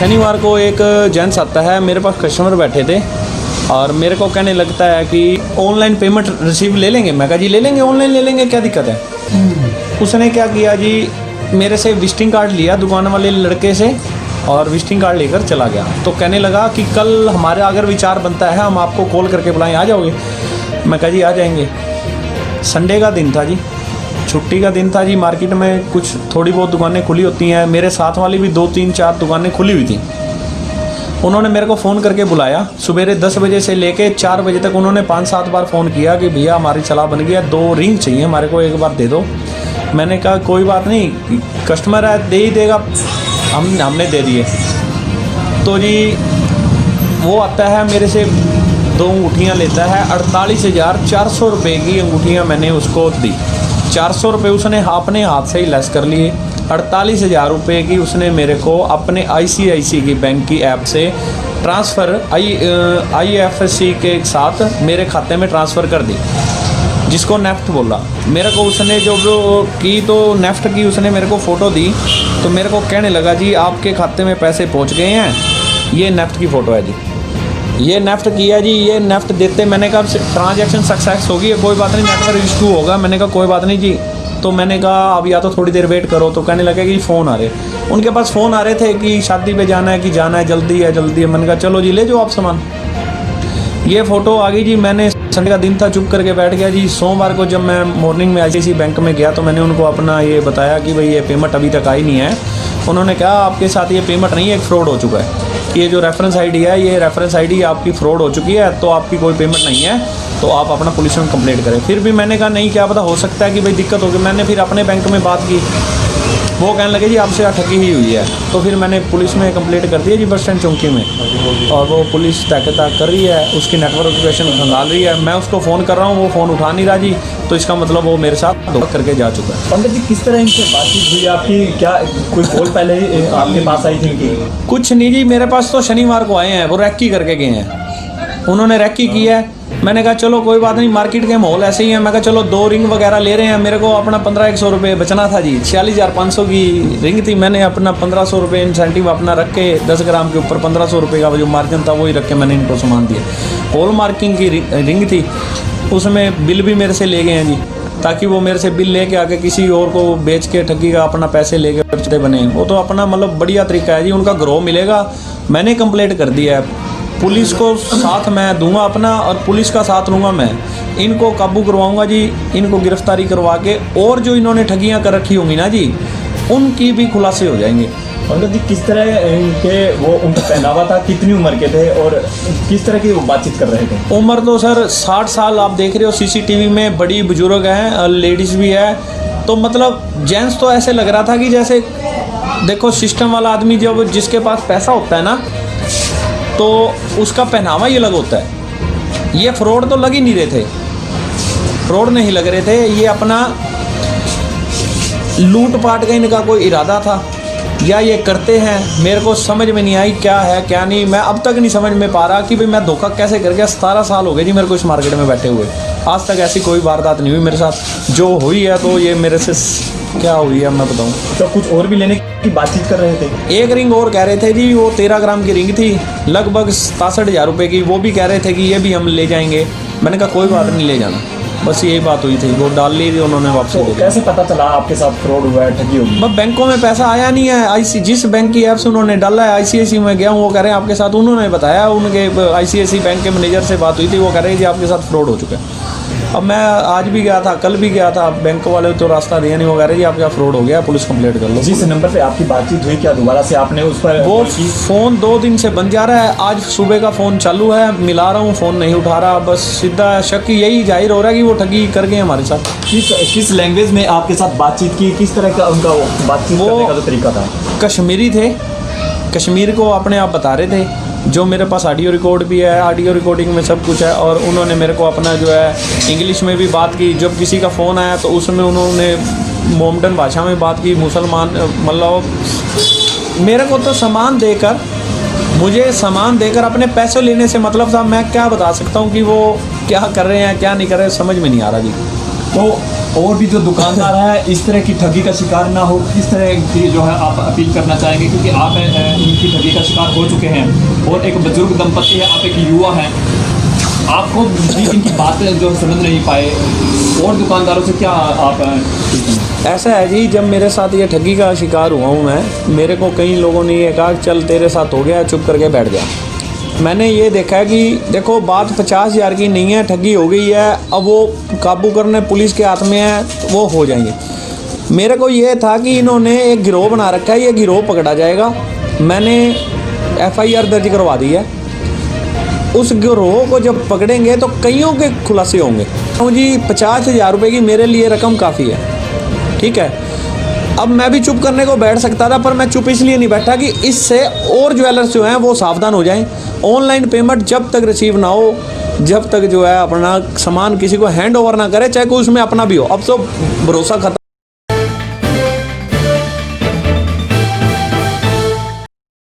शनिवार को एक जेंट्स आता है, मेरे पास कस्टमर बैठे थे और मेरे को कहने लगता है कि ऑनलाइन पेमेंट रिसीव ले लेंगे। मैं कहा जी ले लेंगे, ऑनलाइन ले लेंगे, क्या दिक्कत है। उसने क्या किया जी, मेरे से विजिटिंग कार्ड लिया दुकान वाले लड़के से और विजिटिंग कार्ड लेकर चला गया। तो कहने लगा कि कल हमारा अगर विचार बनता है हम आपको कॉल करके बुलाएं, आ जाओगे। मैं कहा जी आ जाएंगे। संडे का दिन था जी, छुट्टी का दिन था जी। मार्केट में कुछ थोड़ी बहुत दुकानें खुली होती हैं, मेरे साथ वाली भी 2-3-4 दुकानें खुली हुई थी। उन्होंने मेरे को फ़ोन करके बुलाया, सुबह 10 बजे से लेके 4 बजे तक उन्होंने 5-7 बार फ़ोन किया कि भैया हमारी चला बन गया, 2 रिंग चाहिए हमारे को, एक बार दे दो। मैंने कहा कोई बात नहीं, कस्टमर है दे ही देगा। हमने दे दिए। तो जी वो आता है मेरे से 2 अंगूठियाँ लेता है, 48,400 रुपये की अंगूठियाँ मैंने उसको दी। 400 रुपये उसने अपने हाथ से ही लेस कर लिए। 48,000 रुपये की उसने मेरे को अपने ICICI की बैंक की ऐप से ट्रांसफ़र IFSC के साथ मेरे खाते में ट्रांसफ़र कर दी, जिसको नेफ्ट बोला। मेरे को उसने जो की तो नेफ्ट की उसने मेरे को फ़ोटो दी, तो मेरे को कहने लगा जी आपके खाते में पैसे पहुंच गए हैं, ये नेफ्ट की फ़ोटो है जी, ये नेफ्ट किया जी, ये नेफ्ट देते। मैंने कहा ट्रांजैक्शन सक्सेस होगी, कोई बात नहीं, नेटवर्क इशू होगा। मैंने कहा कोई बात नहीं जी। तो मैंने कहा अब या तो थोड़ी देर वेट करो। तो कहने लगे कि फ़ोन आ रहे, उनके पास फ़ोन आ रहे थे कि शादी पे जाना है, कि जाना है, जल्दी है जल्दी है। मैंने कहा चलो जी ले जाओ आप सामान। ये फ़ोटो आ गई जी। मैंने संडे का दिन था, चुप करके बैठ गया जी। सोमवार को जब मैं मॉर्निंग में ICICI बैंक में गया तो मैंने उनको अपना ये बताया कि भाई ये पेमेंट अभी तक आई नहीं है। उन्होंने कहा आपके साथ ये पेमेंट नहीं है, एक फ्रॉड हो चुका है, ये जो रेफरेंस ID है ये रेफरेंस ID आपकी फ्रॉड हो चुकी है, तो आपकी कोई पेमेंट नहीं है, तो आप अपना पुलिस में कंप्लेंट करें। फिर भी मैंने कहा नहीं, क्या पता हो सकता है कि भाई दिक्कत होगी। मैंने फिर अपने बैंक में बात की, वो कहने लगे जी आपसे ठगी ही हुई है। तो फिर मैंने पुलिस में कंप्लेंट कर दी है जी, बस स्टैंड चौकी में, और वो पुलिस तहकीकात कर रही है, उसकी नेटवर्क लोकेशन खंगाल रही है। मैं उसको फ़ोन कर रहा हूँ, वो फ़ोन उठा नहीं रहा जी, तो इसका मतलब वो मेरे साथ धोखा करके जा चुका है। पंडित जी किस तरह इनसे बातचीत हुई आपकी, क्या कोई कॉल पहले ही आपके पास आई थी कि? कुछ नहीं जी, मेरे पास तो शनिवार को आए हैं, वो रैकी करके गए हैं, उन्होंने रैकी की है। मैंने कहा चलो कोई बात नहीं, मार्केट के माहौल ऐसे ही है। मैं कहा चलो 2 रिंग वगैरह ले रहे हैं, मेरे को अपना 1500 रुपये बचना था जी। 46,500 की रिंग थी, मैंने अपना 1500 रुपये इंसेंटिव अपना रख के 10 ग्राम के ऊपर 1500 रुपये का जो मार्जिन था वही रख के मैंने इनको सामान दिया। हॉल मार्किंग की रिंग थी, उसमें बिल भी मेरे से ले गए हैं जी, ताकि वो मेरे से बिल लेके आके किसी और को बेच के ठगी का अपना पैसे लेके बचते बने। वो तो अपना मतलब बढ़िया तरीका है जी, उनका ग्रोह मिलेगा। मैंने कंप्लेंट कर दिया है, पुलिस को साथ मैं दूंगा अपना, और पुलिस का साथ लूँगा मैं। इनको काबू करवाऊंगा जी, इनको गिरफ्तारी करवा के, और जो इन्होंने ठगियाँ कर रखी होंगी ना जी, उनकी भी खुलासे हो जाएंगे। पंडित जी किस तरह इनके वो उनका पहनावा था, कितनी उम्र के थे और किस तरह की वो बातचीत कर रहे थे? उम्र तो सर 60 साल आप देख रहे हो, CCTV में बड़ी बुजुर्ग हैं, लेडीज़ भी है। तो मतलब जेंट्स तो ऐसे लग रहा था कि जैसे देखो सिस्टम वाला आदमी जब जिसके पास पैसा होता है ना, तो उसका पहनावा ये अलग होता है। ये फ्रॉड तो लग ही नहीं रहे थे, फ्रॉड नहीं लग रहे थे, ये अपना लूट पाट का इनका कोई इरादा था, या ये करते हैं। मेरे को समझ में नहीं आई क्या है क्या नहीं। मैं अब तक नहीं समझ में पा रहा कि भाई मैं धोखा कैसे कर गया। 17 साल हो गए जी मेरे को इस मार्केट में बैठे हुए, आज तक ऐसी कोई वारदात नहीं हुई मेरे साथ। जो हुई है तो ये मेरे से क्या हुई है मैं बताऊँ। तो कुछ और भी लेने की बातचीत कर रहे थे? एक रिंग और कह रहे थे जी, वो 13 ग्राम की रिंग थी, लगभग 67,000 रुपये की, वो भी कह रहे थे कि ये भी हम ले जाएंगे। मैंने कहा कोई बात नहीं, ले जाना। बस यही बात हुई थी, वो डाल ली थी उन्होंने वापस। तो कैसे पता चला आपके साथ फ्रॉड हुआ है, ठगी होगी? बस बैंकों में पैसा आया नहीं है। जिस बैंक की ऐप से उन्होंने डाला है, ICICI में गया हूँ, वो कह रहे हैं आपके साथ, उन्होंने बताया, उनके ICICI बैंक के मैनेजर से बात हुई थी, वो कह रहे हैं जी आपके साथ फ्रॉड हो चुका है। अब मैं आज भी गया था, कल भी गया था, बैंक वाले तो रास्ता दिया नहीं, वो कह रहे जी आपका फ्रॉड हो गया, पुलिस कंप्लेंट कर लो। जिस नंबर पे आपकी बातचीत हुई, क्या दोबारा से आपने उस पर वो फ़ोन 2 दिन से बंद जा रहा है, आज सुबह का फ़ोन चालू है, मिला रहा हूँ, फ़ोन नहीं उठा रहा। बस सीधा शक यही जाहिर हो रहा है कि वो ठगी कर गए हमारे साथ। किस लैंग्वेज में आपके साथ बातचीत की, किस तरह का उनका वो बातचीत करने का जो तरीका था? कश्मीरी थे, कश्मीर को अपने आप बता रहे थे। जो मेरे पास ऑडियो रिकॉर्ड भी है, ऑडियो रिकॉर्डिंग में सब कुछ है। और उन्होंने मेरे को अपना जो है इंग्लिश में भी बात की। जब किसी का फ़ोन आया तो उसमें उन्होंने मोमडन भाषा में बात की, मुसलमान मतलब। मेरे को तो सामान देकर, मुझे सामान देकर अपने पैसे लेने से मतलब था। मैं क्या बता सकता हूँ कि वो क्या कर रहे हैं क्या नहीं कर रहे, समझ में नहीं आ रहा जी। तो और भी जो दुकानदार है इस तरह की ठगी का शिकार ना हो, किस तरह की जो है आप अपील करना चाहेंगे, क्योंकि आप इनकी ठगी का शिकार हो चुके हैं और एक बुजुर्ग दंपति है, आप एक युवा हैं, आपको भी इनकी बातें जो समझ नहीं पाए, और दुकानदारों से क्या आप ऐसा है जी, जब मेरे साथ ये ठगी का शिकार हुआ हूँ मैं, मेरे को कई लोगों ने ये कहा चल तेरे साथ हो गया, चुप करके बैठ जा। मैंने ये देखा है कि देखो बात 50,000 की नहीं है, ठगी हो गई है, अब वो काबू करने पुलिस के हाथ में है, वो हो जाएंगे। मेरे को ये था कि इन्होंने एक गिरोह बना रखा है, ये गिरोह पकड़ा जाएगा। मैंने FIR दर्ज करवा दी है। उस गिरोह को जब पकड़ेंगे तो कईयों के खुलासे होंगे। तो जी 50,000 रुपये की मेरे लिए रकम काफ़ी है, ठीक है। अब मैं भी चुप करने को बैठ सकता था, पर मैं चुप इसलिए नहीं बैठा कि इससे और ज्वेलर्स जो हैं वो सावधान हो जाएं। ऑनलाइन पेमेंट जब तक रिसीव ना हो, जब तक जो है अपना सामान किसी को हैंड ओवर ना करे, चाहे कोई उसमें अपना भी हो, अब तो भरोसा खत्म।